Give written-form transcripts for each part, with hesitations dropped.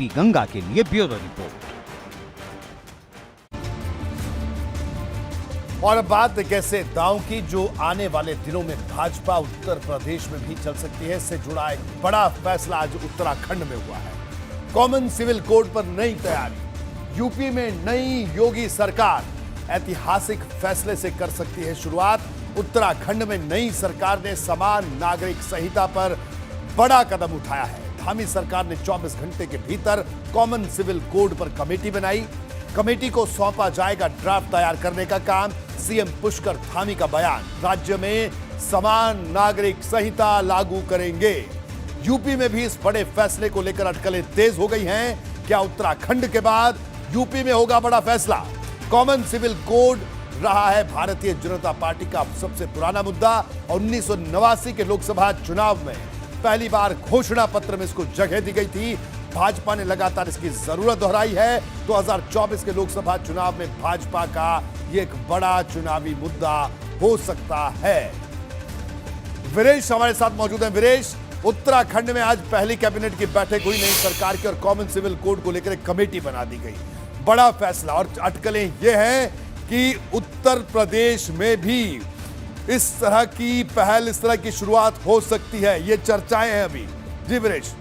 ABP Ganga के लिए bureau report. और अब बात एक ऐसे दांव की जो आने वाले दिनों में भाजपा उत्तर प्रदेश में भी चल सकती है। इससे जुड़ा एक बड़ा फैसला आज उत्तराखंड में हुआ है। कॉमन सिविल कोड पर नई तैयारी। यूपी में नई योगी सरकार ऐतिहासिक फैसले से कर सकती है शुरुआत। उत्तराखंड में नई सरकार ने समान नागरिक संहिता पर बड़ा कदम उठाया है। धामी सरकार ने 24 घंटे के भीतर कॉमन सिविल कोड पर कमेटी बनाई। कमेटी को सौंपा जाएगा ड्राफ्ट तैयार करने का काम। सीएम पुष्कर धामी का बयान, राज्य में समान नागरिक संहिता लागू करेंगे। यूपी में भी इस बड़े फैसले को लेकर अटकलें तेज हो गई हैं। क्या उत्तराखंड के बाद यूपी में होगा बड़ा फैसला? कॉमन सिविल कोड रहा है भारतीय जनता पार्टी का सबसे पुराना मुद्दा। 1989 के लोकसभा चुनाव में पहली बार घोषणा पत्र में इसको जगह दी गई थी। भाजपा ने लगातार इसकी जरूरत दोहराई है। 2024 के लोकसभा चुनाव में भाजपा का ये एक बड़ा चुनावी मुद्दा हो सकता है। वीरेश हमारे साथ मौजूद हैं। वीरेश, उत्तराखंड में आज पहली कैबिनेट की बैठक हुई नई सरकार की और कॉमन सिविल कोड को लेकर एक कमेटी बना दी गई। बड़ा फैसला और अटकलें ये हैं कि उत्तर प्रदेश में भी इस तरह की पहल, इस तरह की शुरुआत हो सकती है। ये चर्चाएं हैं अभी। जी वीरेश।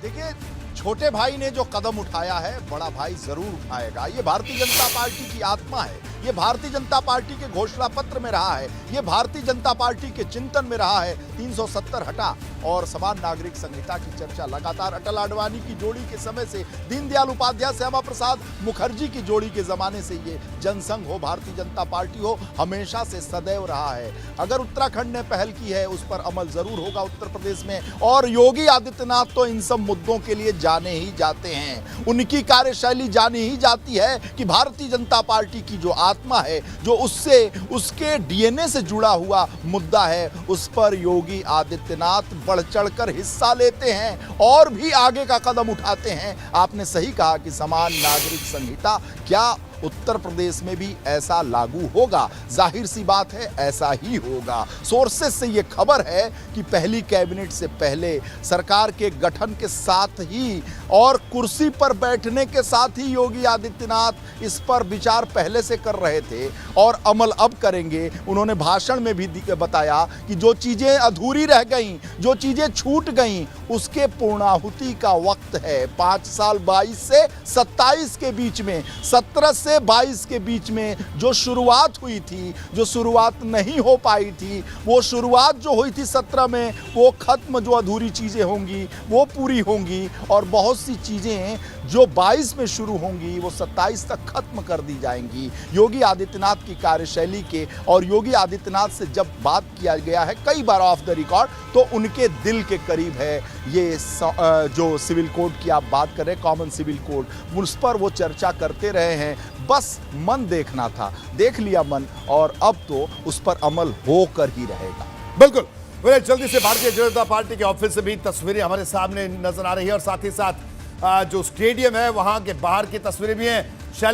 देखिए, छोटे भाई ने जो कदम उठाया है, बड़ा भाई जरूर उठाएगा। ये भारतीय जनता पार्टी की आत्मा है। ये भारतीय जनता पार्टी के घोषणा पत्र में रहा है। ये भारतीय जनता पार्टी के चिंतन में रहा है। 370 हटा और समान नागरिक संहिता की चर्चा लगातार अटल आडवाणी की जोड़ी के समय से, दीनदयाल उपाध्याय श्यामा प्रसाद मुखर्जी की जोड़ी के जमाने से, ये जनसंघ हो, भारतीय जनता पार्टी हो, हमेशा से सदैव रहा है। अगर उत्तराखंड ने पहल की है, उस पर अमल जरूर होगा उत्तर प्रदेश में। और योगी आदित्यनाथ तो इन सब मुद्दों के लिए जाने ही जाते हैं। उनकी कार्यशैली जानी ही जाती है कि भारतीय जनता पार्टी की जो आत्मा है, जो उसके डीएनए से जुड़ा हुआ मुद्दा है, उस पर योगी आदित्यनाथ बढ़ चढ़कर हिस्सा लेते हैं और भी आगे का कदम उठाते हैं। आपने सही कहा कि समान नागरिक संहिता क्या उत्तर प्रदेश में भी ऐसा लागू होगा? जाहिर सी बात है, ऐसा ही होगा। सोर्सेस से यह खबर है कि पहली कैबिनेट से पहले, सरकार के गठन के साथ ही और कुर्सी पर बैठने के साथ ही योगी आदित्यनाथ इस पर विचार पहले से कर रहे थे और अमल अब करेंगे। उन्होंने भाषण में भी बताया कि जो चीजें अधूरी रह गईं, जो चीजें छूट गईं, उसके पूर्णाहुति का वक्त है। 5 साल 22 से 27 के बीच में, 17 से 22 के बीच में जो शुरुआत हुई थी, जो शुरुआत नहीं हो पाई थी, वो शुरुआत जो हुई थी 17 में, वो खत्म, जो अधूरी चीजें होंगी वो पूरी होंगी और बहुत सी चीजें जो 22 में शुरू होंगी वो 27 तक खत्म कर दी जाएंगी। योगी आदित्यनाथ की कार्यशैली के और योगी आदित्यनाथ से जब बात किया गया है कई बार ऑफ द रिकॉर्ड, तो उनके दिल के करीब है ये जो सिविल कोड की आप बात कर रहे हैं, कॉमन सिविल कोड, उस पर वो चर्चा करते रहे हैं। बस मन देखना था, देख लिया मन, और अब तो उस पर अमल होकर ही रहेगा। बिल्कुल। जल्दी से भारतीय जनता पार्टी के ऑफिस से भी तस्वीरें हमारे सामने नजर आ रही है और साथ ही साथ जो स्टेडियम है वहां के बाहर की तस्वीरें भी हैं।